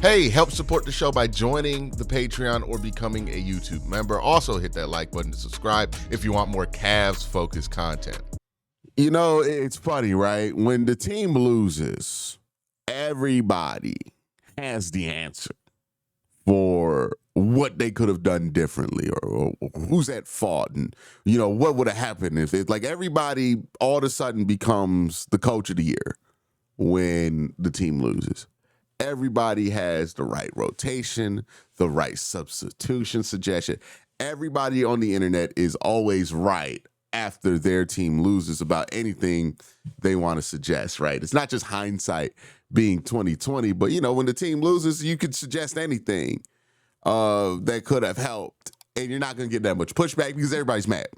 Hey, help support the show by joining the Patreon or becoming a YouTube member. Also, hit that like button to subscribe if you want more Cavs-focused content. You know, it's funny, right? When the team loses, everybody has the answer for what they could have done differently or who's at fault and, what would have happened if it's like everybody all of a sudden becomes the coach of the year when the team loses. Everybody has the right rotation, the right substitution suggestion. Everybody on the internet is always right after their team loses about anything they want to suggest, right? It's not just hindsight being 2020, but when the team loses, you could suggest anything that could have helped, and you're not going to get that much pushback because everybody's mad,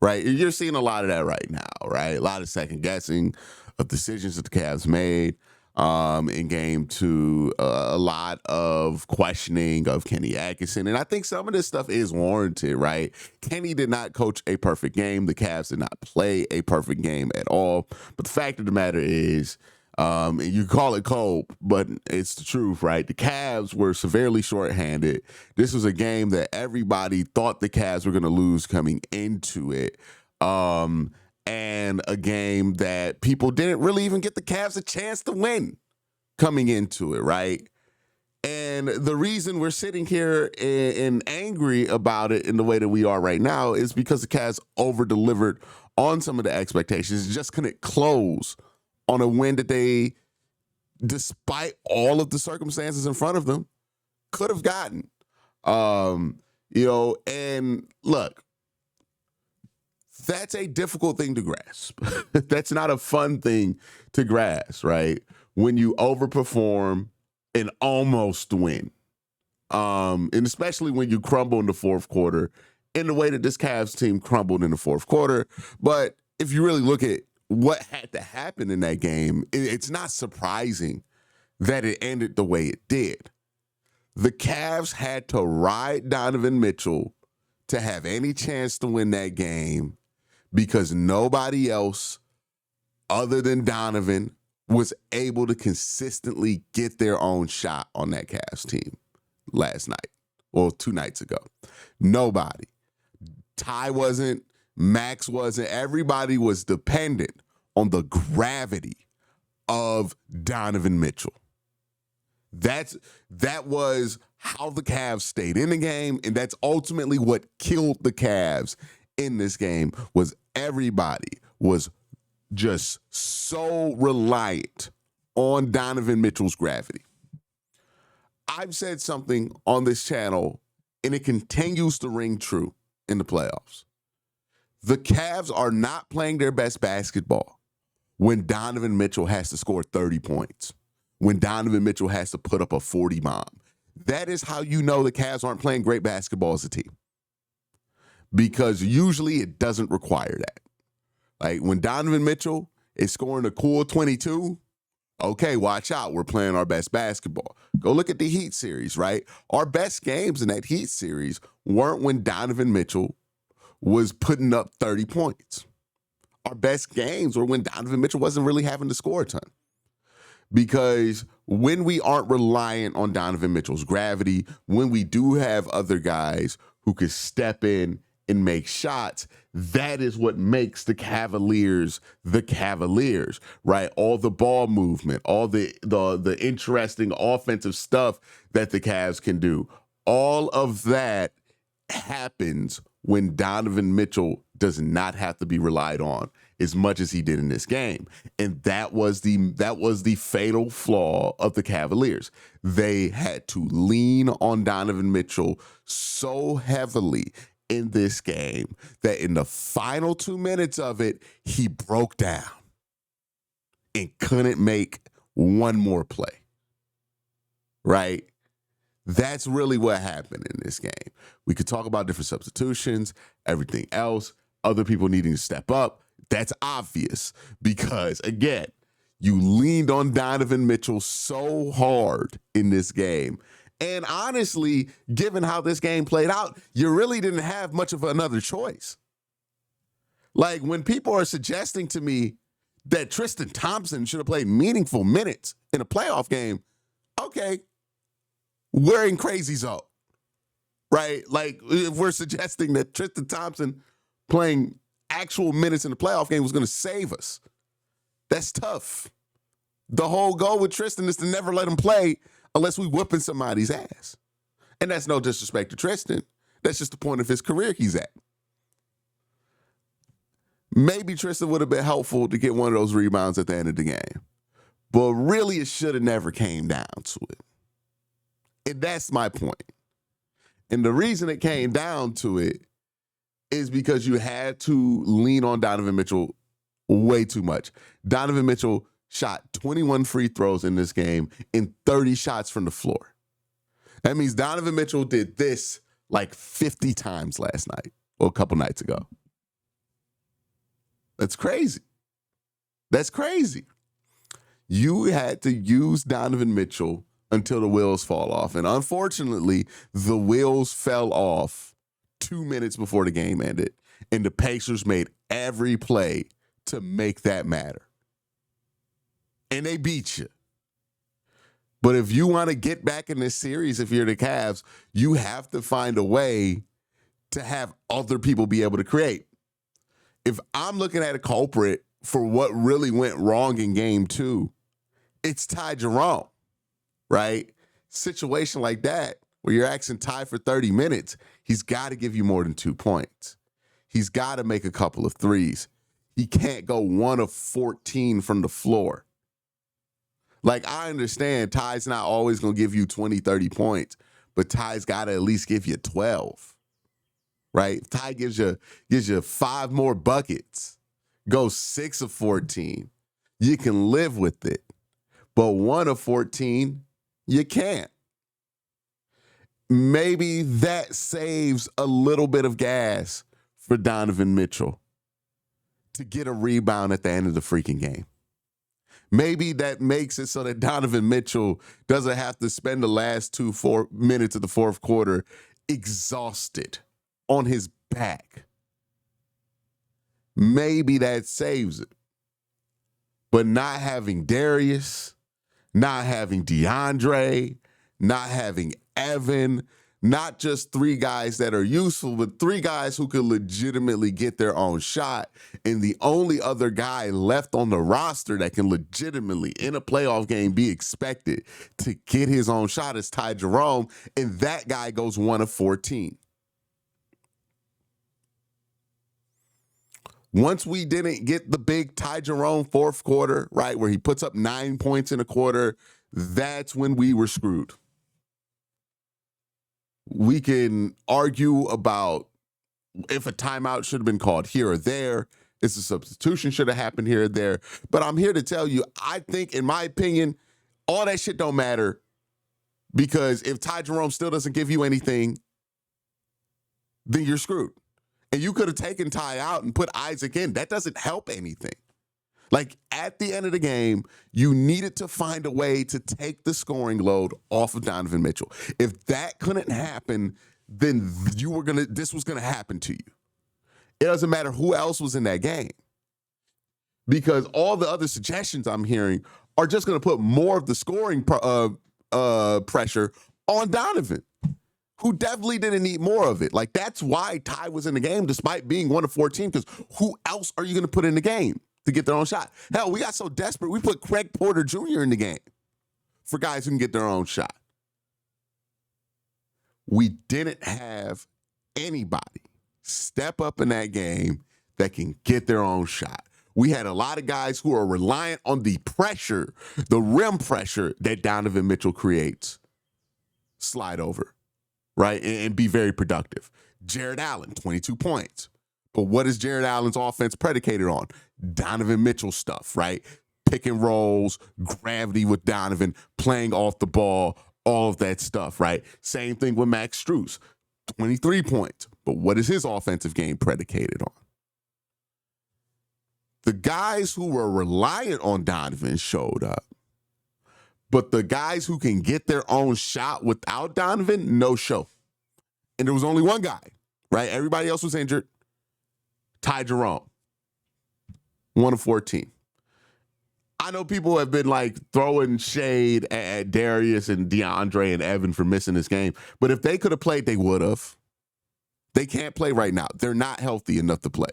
right? You're seeing a lot of that right now, right? A lot of second guessing of decisions that the Cavs made in game two, a lot of questioning of Kenny Atkinson. And I think some of this stuff is warranted, right? Kenny did not coach a perfect game. The Cavs did not play a perfect game at all. But the fact of the matter is, and you call it cold, but it's the truth, right? The Cavs were severely shorthanded. This was a game that everybody thought the Cavs were going to lose coming into it. And a game that people didn't really even get the Cavs a chance to win coming into it, right? And the reason we're sitting here and angry about it in the way that we are right now is because the Cavs over-delivered on some of the expectations, just couldn't close on a win that they, despite all of the circumstances in front of them, could have gotten. And look, that's a difficult thing to grasp. That's not a fun thing to grasp, right? When you overperform and almost win. And especially when you crumble in the fourth quarter in the way that this Cavs team crumbled in the fourth quarter. But if you really look at what had to happen in that game, it's not surprising that it ended the way it did. The Cavs had to ride Donovan Mitchell to have any chance to win that game because nobody else other than Donovan was able to consistently get their own shot on that Cavs team last night, or 2 nights ago. Nobody. Ty wasn't, Max wasn't. Everybody was dependent on the gravity of Donovan Mitchell. That was how the Cavs stayed in the game, and that's ultimately what killed the Cavs in this game. Was everybody was just so reliant on Donovan Mitchell's gravity. I've said something on this channel, and it continues to ring true in the playoffs. The Cavs are not playing their best basketball when Donovan Mitchell has to score 30 points, when Donovan Mitchell has to put up a 40 bomb. That is how you know the Cavs aren't playing great basketball as a team, because usually it doesn't require that. Like when Donovan Mitchell is scoring a cool 22, okay, watch out. We're playing our best basketball. Go look at the Heat series, right? Our best games in that Heat series weren't when Donovan Mitchell was putting up 30 points. Our best games were when Donovan Mitchell wasn't really having to score a ton. Because when we aren't reliant on Donovan Mitchell's gravity, when we do have other guys who could step in and make shots, that is what makes the Cavaliers, right? All the ball movement, all the interesting offensive stuff that the Cavs can do. All of that happens when Donovan Mitchell does not have to be relied on as much as he did in this game. And that was the fatal flaw of the Cavaliers. They had to lean on Donovan Mitchell so heavily in this game that in the final 2 minutes of it, he broke down and couldn't make one more play, right? That's really what happened in this game. We could talk about different substitutions, everything else, other people needing to step up. That's obvious because, again, you leaned on Donovan Mitchell so hard in this game. And honestly, given how this game played out, you really didn't have much of another choice. Like when people are suggesting to me that Tristan Thompson should have played meaningful minutes in a playoff game, okay, we're in crazy zone, right? Like, if we're suggesting that Tristan Thompson playing actual minutes in the playoff game was going to save us, that's tough. The whole goal with Tristan is to never let him play unless we whooping somebody's ass. And that's no disrespect to Tristan. That's just the point of his career he's at. Maybe Tristan would have been helpful to get one of those rebounds at the end of the game. But really, it should have never came down to it. And that's my point. And the reason it came down to it is because you had to lean on Donovan Mitchell way too much. Donovan Mitchell shot 21 free throws in this game and 30 shots from the floor. That means Donovan Mitchell did this like 50 times last night or a couple nights ago. That's crazy. That's crazy. You had to use Donovan Mitchell until the wheels fall off. And unfortunately, the wheels fell off 2 minutes before the game ended. And the Pacers made every play to make that matter. And they beat you. But if you want to get back in this series, if you're the Cavs, you have to find a way to have other people be able to create. If I'm looking at a culprit for what really went wrong in game 2, it's Ty Jerome, right? Situation like that, where you're asking Ty for 30 minutes, he's got to give you more than 2 points. He's got to make a couple of threes. He can't go 1 of 14 from the floor. Like, I understand Ty's not always going to give you 20, 30 points, but Ty's got to at least give you 12. Right? If Ty gives you 5 more buckets, go 6 of 14, you can live with it. But 1 of 14, you can't. Maybe that saves a little bit of gas for Donovan Mitchell to get a rebound at the end of the freaking game. Maybe that makes it so that Donovan Mitchell doesn't have to spend the last 4 minutes of the fourth quarter exhausted on his back. Maybe that saves it. But not having Darius, not having DeAndre, not having Evan, not just 3 guys that are useful, but 3 guys who could legitimately get their own shot. And the only other guy left on the roster that can legitimately, in a playoff game, be expected to get his own shot is Ty Jerome. And that guy goes 1 of 14. Once we didn't get the big Ty Jerome fourth quarter, right, where he puts up 9 points in a quarter, that's when we were screwed. We can argue about if a timeout should have been called here or there, if a substitution should have happened here or there. But I'm here to tell you, I think, in my opinion, all that shit don't matter, because if Ty Jerome still doesn't give you anything, then you're screwed. And you could have taken Ty out and put Isaac in. That doesn't help anything. Like, at the end of the game, you needed to find a way to take the scoring load off of Donovan Mitchell. If that couldn't happen, then this was gonna happen to you. It doesn't matter who else was in that game, because all the other suggestions I'm hearing are just gonna put more of the scoring pressure on Donovan, who definitely didn't need more of it. Like, that's why Ty was in the game despite being 1 of 14, because who else are you going to put in the game to get their own shot? Hell, we got so desperate, we put Craig Porter Jr. in the game for guys who can get their own shot. We didn't have anybody step up in that game that can get their own shot. We had a lot of guys who are reliant on the pressure, the rim pressure that Donovan Mitchell creates, slide over. Right, and be very productive. Jared Allen, 22 points. But what is Jared Allen's offense predicated on? Donovan Mitchell stuff, right? Pick and rolls, gravity with Donovan, playing off the ball, all of that stuff, right? Same thing with Max Strus, 23 points. But what is his offensive game predicated on? The guys who were reliant on Donovan showed up. But the guys who can get their own shot without Donovan, no show. And there was only one guy, right? Everybody else was injured. Ty Jerome, 1 of 14. I know people have been like throwing shade at Darius and DeAndre and Evan for missing this game, but if they could have played, they would have. They can't play right now. They're not healthy enough to play.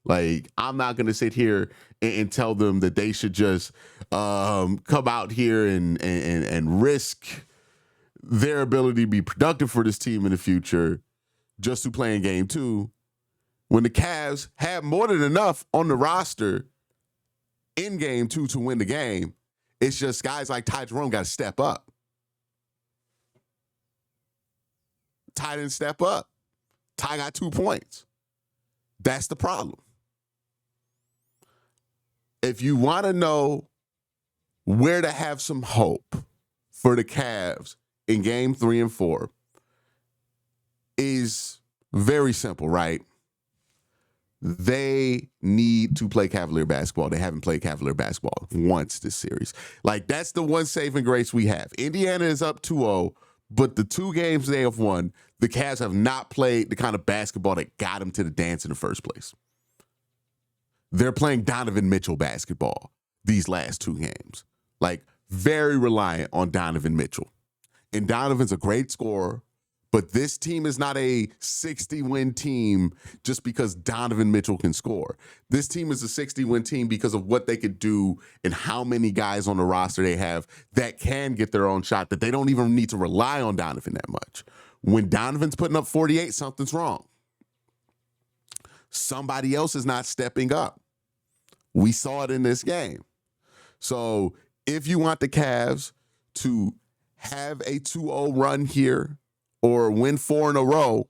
Like, I'm not going to sit here and tell them that they should just come out here and risk their ability to be productive for this team in the future just to play in game 2 when the Cavs have more than enough on the roster in game 2 to win the game. It's just guys like Ty Jerome got to step up. Ty didn't step up. Ty got 2 points. That's the problem. If you want to know where to have some hope for the Cavs in game 3 and 4 is very simple, right? They need to play Cavalier basketball. They haven't played Cavalier basketball once this series. Like, that's the one saving grace we have. Indiana is up 2-0, but the 2 games they have won, the Cavs have not played the kind of basketball that got them to the dance in the first place. They're playing Donovan Mitchell basketball these last 2 games. Like, very reliant on Donovan Mitchell. And Donovan's a great scorer, but this team is not a 60-win team just because Donovan Mitchell can score. This team is a 60-win team because of what they could do and how many guys on the roster they have that can get their own shot, that they don't even need to rely on Donovan that much. When Donovan's putting up 48, something's wrong. Somebody else is not stepping up. We saw it in this game. So if you want the Cavs to have a 2-0 run here or win 4 in a row,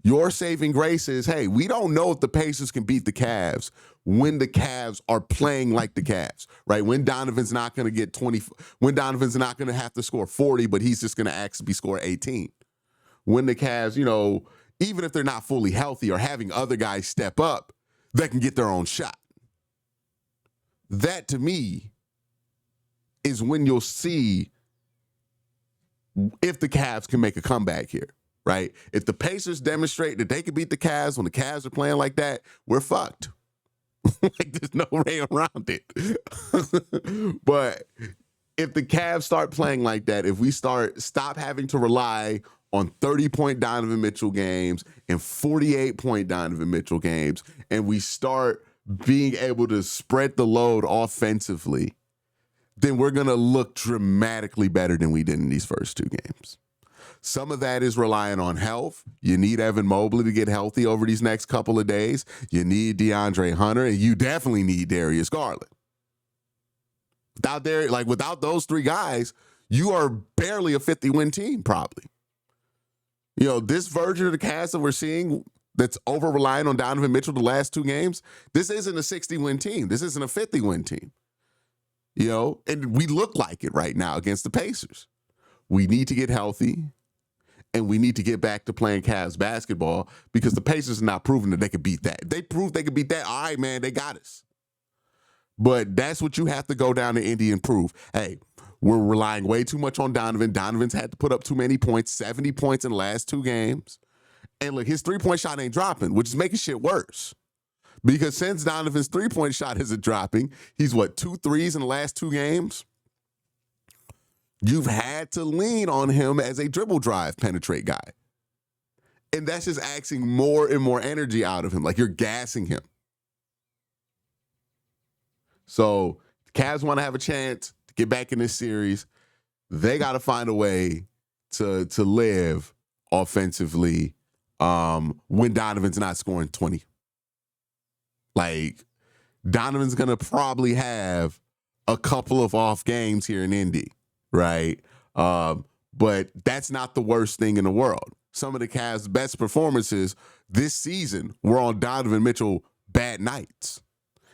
your saving grace is, hey, we don't know if the Pacers can beat the Cavs when the Cavs are playing like the Cavs, right? When Donovan's not going to get 20, when Donovan's not going to have to score 40, but he's just going to actually score 18. When the Cavs, even if they're not fully healthy or having other guys step up, they can get their own shot. That, to me, is when you'll see if the Cavs can make a comeback here, right? If the Pacers demonstrate that they can beat the Cavs when the Cavs are playing like that, we're fucked. Like, there's no way around it. But if the Cavs start playing like that, if we stop having to rely on 30-point Donovan Mitchell games and 48-point Donovan Mitchell games, and we start being able to spread the load offensively, then we're going to look dramatically better than we did in these first 2 games. Some of that is relying on health. You need Evan Mobley to get healthy over these next couple of days. You need DeAndre Hunter, and you definitely need Darius Garland. Without those 3 guys, you are barely a 50-win team, probably. This version of the Cavs that we're seeing that's over-reliant on Donovan Mitchell the last 2 games, this isn't a 60-win team. This isn't a 50-win team. And we look like it right now against the Pacers. We need to get healthy, and we need to get back to playing Cavs basketball because the Pacers are not proving that they could beat that. If they prove they could beat that, all right, man, they got us. But that's what you have to go down to Indy and prove. Hey, we're relying way too much on Donovan. Donovan's had to put up too many points, 70 points in the last 2 games. And look, his 3-point shot ain't dropping, which is making shit worse. Because since Donovan's 3-point shot isn't dropping, he's 2 threes in the last 2 games? You've had to lean on him as a dribble drive penetrate guy. And that's just asking more and more energy out of him. Like, you're gassing him. So, the Cavs want to have a chance to get back in this series. They got to find a way to live offensively when Donovan's not scoring 20. Like, Donovan's going to probably have a couple of off games here in Indy, right? But that's not the worst thing in the world. Some of the Cavs' best performances this season were on Donovan Mitchell bad nights.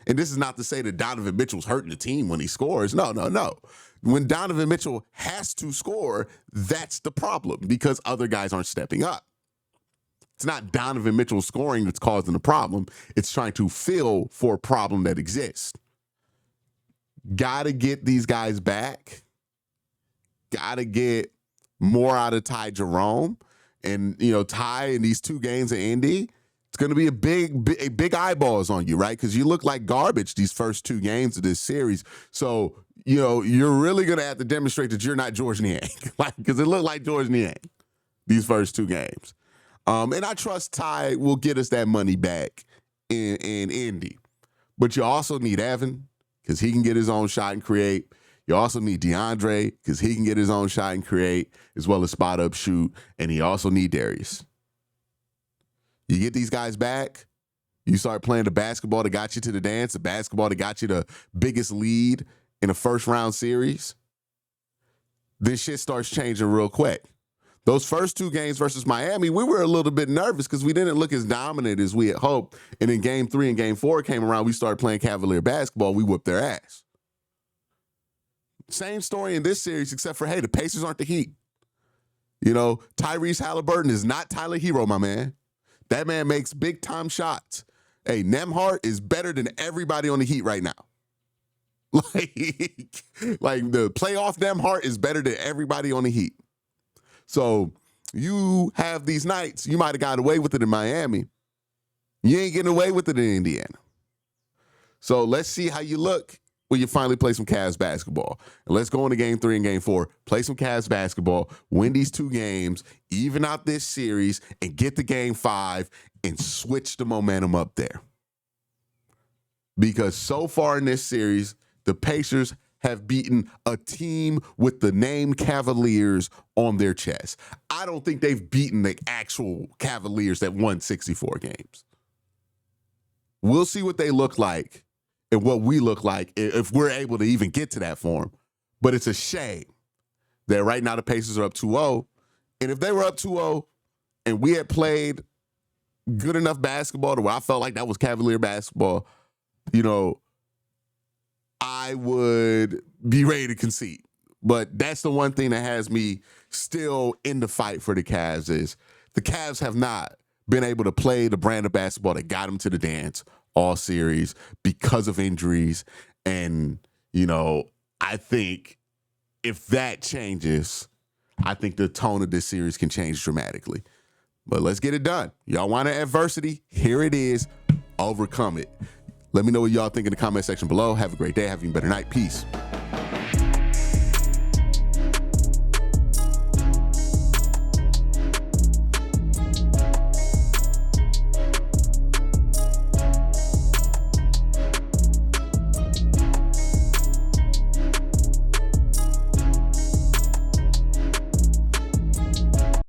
And this is not to say that Donovan Mitchell's hurting the team when he scores. No. When Donovan Mitchell has to score, that's the problem because other guys aren't stepping up. It's not Donovan Mitchell scoring that's causing the problem. It's trying to fill for a problem that exists. Got to get these guys back. Got to get more out of Ty Jerome. And, Ty in these 2 games in Indy, It's going to be a big eyeballs on you, right? Because you look like garbage these first 2 games of this series. So, you're really going to have to demonstrate that you're not George Niang, because it looked like George Niang these first 2 games. And I trust Ty will get us that money back in Indy. But you also need Evan, because he can get his own shot and create. You also need DeAndre, because he can get his own shot and create, as well as spot up shoot. And you also need Darius. You get these guys back, you start playing the basketball that got you to the dance, the basketball that got you the biggest lead in a first-round series, then shit starts changing real quick. Those first 2 games versus Miami, we were a little bit nervous because we didn't look as dominant as we had hoped. And then game 3 and game 4 came around, we started playing Cavalier basketball, we whooped their ass. Same story in this series, except for, hey, the Pacers aren't the Heat. Tyrese Halliburton is not Tyler Hero, my man. That man makes big-time shots. Hey, Nembhard is better than everybody on the Heat right now. Like the playoff Nembhard is better than everybody on the Heat. So you have these nights, you might have got away with it in Miami. You ain't getting away with it in Indiana. So let's see how you look when you finally play some Cavs basketball. And let's go into game 3 and game 4, play some Cavs basketball, win these 2 games, even out this series, and get to game 5 and switch the momentum up there. Because so far in this series, the Pacers have beaten a team with the name Cavaliers on their chest. I don't think they've beaten the actual Cavaliers that won 64 games. We'll see what they look like and what we look like if we're able to even get to that form. But it's a shame that right now the Pacers are up 2-0. And if they were up 2-0 and we had played good enough basketball to where I felt like that was Cavalier basketball, I would be ready to concede. But that's the one thing that has me still in the fight for the Cavs is the Cavs have not been able to play the brand of basketball that got them to the dance all series because of injuries. And, I think if that changes, I think the tone of this series can change dramatically. But let's get it done. Y'all want adversity? Here it is. Overcome it. Let me know what y'all think in the comment section below. Have a great day. Have a better night. Peace.